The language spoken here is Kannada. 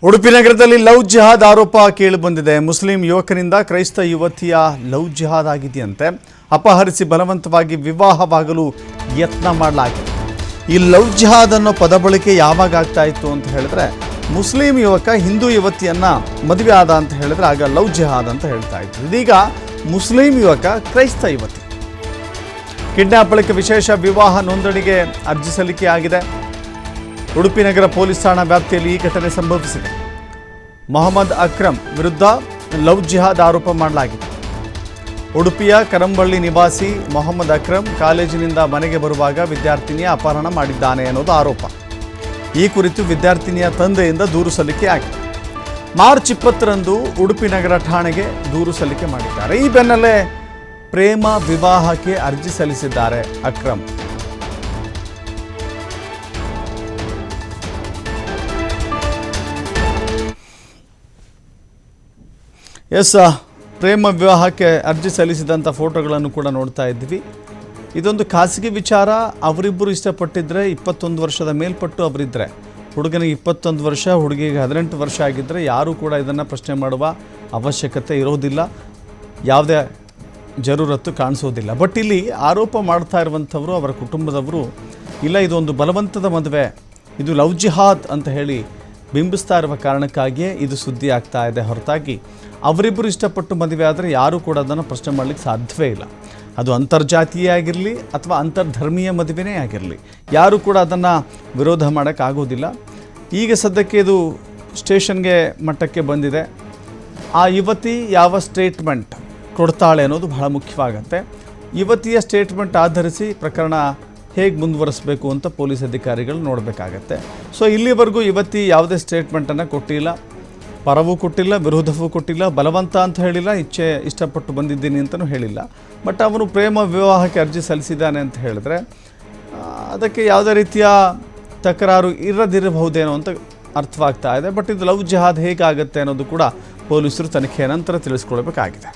ಉಡುಪಿ ನಗರದಲ್ಲಿ ಲವ್ ಜಿಹಾದ್ ಆರೋಪ ಕೇಳಿಬಂದಿದೆ. ಮುಸ್ಲಿಂ ಯುವಕನಿಂದ ಕ್ರೈಸ್ತ ಯುವತಿಯ ಲವ್ ಜಿಹಾದ್ ಆಗಿದೆಯಂತೆ. ಅಪಹರಿಸಿ ಬಲವಂತವಾಗಿ ವಿವಾಹವಾಗಲು ಯತ್ನ ಮಾಡಲಾಗಿದೆ. ಈ ಲವ್ ಜಿಹಾದ್ ಅನ್ನೋ ಪದ ಬಳಕೆ ಯಾವಾಗ ಆಗ್ತಾ ಇತ್ತು ಅಂತ ಹೇಳಿದ್ರೆ, ಮುಸ್ಲಿಂ ಯುವಕ ಹಿಂದೂ ಯುವತಿಯನ್ನ ಮದುವೆ ಆದ ಅಂತ ಹೇಳಿದ್ರೆ ಆಗ ಲವ್ ಜಿಹಾದ್ ಅಂತ ಹೇಳ್ತಾ ಇತ್ತು. ಇದೀಗ ಮುಸ್ಲಿಂ ಯುವಕ ಕ್ರೈಸ್ತ ಯುವತಿ ಕಿಡ್ನಾಪ್ ಬಳಿಕ ವಿಶೇಷ ವಿವಾಹ ನೋಂದಣಿಗೆ ಅರ್ಜಿ ಸಲ್ಲಿಕೆ ಆಗಿದೆ. ಉಡುಪಿ ನಗರ ಪೊಲೀಸ್ ಠಾಣಾ ವ್ಯಾಪ್ತಿಯಲ್ಲಿ ಈ ಘಟನೆ ಸಂಭವಿಸಿದೆ. ಮೊಹಮ್ಮದ್ ಅಕ್ರಮ್ ವಿರುದ್ಧ ಲವ್ ಜಿಹಾದ್ ಆರೋಪ ಮಾಡಲಾಗಿದೆ. ಉಡುಪಿಯ ಕರಂಬಳ್ಳಿ ನಿವಾಸಿ ಮೊಹಮ್ಮದ್ ಅಕ್ರಮ್ ಕಾಲೇಜಿನಿಂದ ಮನೆಗೆ ಬರುವಾಗ ವಿದ್ಯಾರ್ಥಿನಿಯ ಅಪಹರಣ ಮಾಡಿದ್ದಾನೆ ಅನ್ನೋದು ಆರೋಪ. ಈ ಕುರಿತು ವಿದ್ಯಾರ್ಥಿನಿಯ ತಂದೆಯಿಂದ ದೂರು ಸಲ್ಲಿಕೆ ಆಗಿದೆ. ಮಾರ್ಚ್ 20ರಂದು ಉಡುಪಿ ನಗರ ಠಾಣೆಗೆ ದೂರು ಸಲ್ಲಿಕೆ ಮಾಡಿದ್ದಾರೆ. ಈ ಬೆನ್ನಲ್ಲೇ ಪ್ರೇಮ ವಿವಾಹಕ್ಕೆ ಅರ್ಜಿ ಸಲ್ಲಿಸಿದ್ದಾರೆ ಅಕ್ರಮ್. ಪ್ರೇಮ ವಿವಾಹಕ್ಕೆ ಅರ್ಜಿ ಸಲ್ಲಿಸಿದಂಥ ಫೋಟೋಗಳನ್ನು ಕೂಡ ನೋಡ್ತಾ ಇದ್ವಿ. ಇದೊಂದು ಖಾಸಗಿ ವಿಚಾರ. ಅವರಿಬ್ಬರು ಇಷ್ಟಪಟ್ಟಿದ್ರೆ 21 ವರ್ಷದ ಮೇಲ್ಪಟ್ಟು ಅವರಿದ್ದರೆ, ಹುಡುಗನಿಗೆ 21 ವರ್ಷ, ಹುಡುಗಿಗೆ 18 ವರ್ಷ ಆಗಿದ್ದರೆ ಯಾರೂ ಕೂಡ ಇದನ್ನು ಪ್ರಶ್ನೆ ಮಾಡುವ ಅವಶ್ಯಕತೆ ಇರೋದಿಲ್ಲ, ಯಾವುದೇ ಜರೂರತ್ತು ಕಾಣಿಸೋದಿಲ್ಲ. ಬಟ್ ಇಲ್ಲಿ ಆರೋಪ ಮಾಡ್ತಾ ಇರುವಂಥವರು, ಅವರ ಕುಟುಂಬದವರು, ಇಲ್ಲ ಇದೊಂದು ಬಲವಂತದ ಮದುವೆ, ಇದು ಲವ್ ಜಿಹಾದ್ ಅಂತ ಹೇಳಿ ಬಿಂಬಿಸ್ತಾ ಇರುವ ಕಾರಣಕ್ಕಾಗಿಯೇ ಇದು ಸುದ್ದಿ ಆಗ್ತಾ ಇದೆ ಹೊರತಾಗಿ ಅವರಿಬ್ಬರು ಇಷ್ಟಪಟ್ಟು ಮದುವೆ ಆದರೆ ಯಾರೂ ಕೂಡ ಅದನ್ನು ಪ್ರಶ್ನೆ ಮಾಡಲಿಕ್ಕೆ ಸಾಧ್ಯವೇ ಇಲ್ಲ. ಅದು ಅಂತರ್ಜಾತೀಯ ಆಗಿರಲಿ ಅಥವಾ ಅಂತರ್ಧರ್ಮೀಯ ಮದುವೆನೇ ಆಗಿರಲಿ, ಯಾರೂ ಕೂಡ ಅದನ್ನು ವಿರೋಧ ಮಾಡೋಕ್ಕಾಗೋದಿಲ್ಲ. ಈಗ ಸದ್ಯಕ್ಕೆ ಇದು ಸ್ಟೇಷನ್ಗೆ ಮಟ್ಟಕ್ಕೆ ಬಂದಿದೆ. ಆ ಯುವತಿ ಯಾವ ಸ್ಟೇಟ್ಮೆಂಟ್ ಕೊಡ್ತಾಳೆ ಅನ್ನೋದು ಬಹಳ ಮುಖ್ಯವಾಗುತ್ತೆ. ಯುವತಿಯ ಸ್ಟೇಟ್ಮೆಂಟ್ ಆಧರಿಸಿ ಪ್ರಕರಣ ಹೇಗೆ ಮುಂದುವರಿಸಬೇಕು ಅಂತ ಪೊಲೀಸ್ ಅಧಿಕಾರಿಗಳು ನೋಡಬೇಕಾಗತ್ತೆ. ಸೊ ಇಲ್ಲಿವರೆಗೂ ಯುವತಿ ಯಾವುದೇ ಸ್ಟೇಟ್ಮೆಂಟನ್ನು ಕೊಟ್ಟಿಲ್ಲ, ಪರವೂ ಕೊಟ್ಟಿಲ್ಲ, ವಿರೋಧವೂ ಕೊಟ್ಟಿಲ್ಲ, ಬಲವಂತ ಅಂತ ಹೇಳಿಲ್ಲ, ಇಷ್ಟಪಟ್ಟು ಬಂದಿದ್ದೀನಿ ಅಂತಲೂ ಹೇಳಿಲ್ಲ. ಬಟ್ ಅವನು ಪ್ರೇಮ ವಿವಾಹಕ್ಕೆ ಅರ್ಜಿ ಸಲ್ಲಿಸಿದ್ದಾನೆ ಅಂತ ಹೇಳಿದ್ರೆ ಅದಕ್ಕೆ ಯಾವುದೇ ರೀತಿಯ ತಕರಾರು ಇರದಿರಬಹುದೇನೋ ಅಂತ ಅರ್ಥವಾಗ್ತಾ ಇದೆ. ಬಟ್ ಇದು ಲವ್ ಜಿಹಾದ್ ಹೇಗಾಗುತ್ತೆ ಅನ್ನೋದು ಕೂಡ ಪೊಲೀಸರು ತನಿಖೆಯ ನಂತರ ತಿಳಿಸ್ಕೊಳ್ಬೇಕಾಗಿದೆ.